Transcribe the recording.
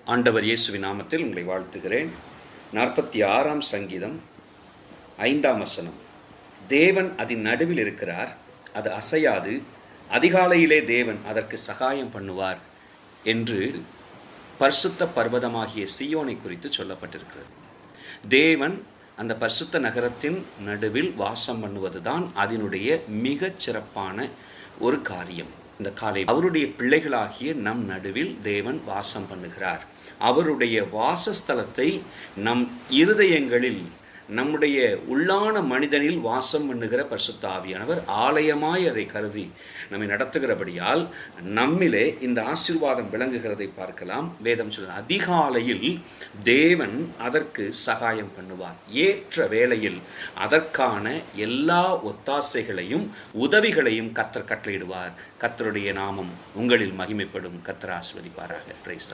ஆண்டவர் இயேசுவின் நாமத்தில் உங்களை வாழ்த்துகிறேன். 46ஆம் சங்கீதம் 5ஆம் வசனம். தேவன் அதன் நடுவில் இருக்கிறார், அது அசையாது. அதிகாலையிலே தேவன் அதற்கு சகாயம் பண்ணுவார் என்று பரிசுத்த பர்வதமாகிய சீயோனை குறித்து சொல்லப்பட்டிருக்கிறது. தேவன் அந்த பரிசுத்த நகரத்தின் நடுவில் வாசம் பண்ணுவதுதான் அதனுடைய மிகச் சிறப்பான ஒரு காரியம். இந்த காலை அவருடைய பிள்ளைகளாகிய நம் நடுவில் தேவன் வாசம் பண்ணுகிறார். அவருடைய வாசஸ்தலத்தை நம் இருதயங்களில், நம்முடைய உள்ளான மனிதனில் வாசம் பண்ணுகிற பரிசுத்த ஆவியானவர் ஆலயமாய் அதை கருதி நம்மை நடத்துகிறபடியால் நம்மிலே இந்த ஆசீர்வாதம் விளங்குகிறதை பார்க்கலாம். வேதம் சொல்ல அதிகாலையில் தேவன் அதற்கு சகாயம் பண்ணுவார். ஏற்ற வேளையில் அதற்கான எல்லா ஒத்தாசைகளையும் உதவிகளையும் கர்த்தர் கட்டளையிடுவார். கர்த்தருடைய நாமம் உங்களில் மகிமைப்படும். கர்த்தர் ஆசீர்வதிப்பாராக. பிரைஸ்.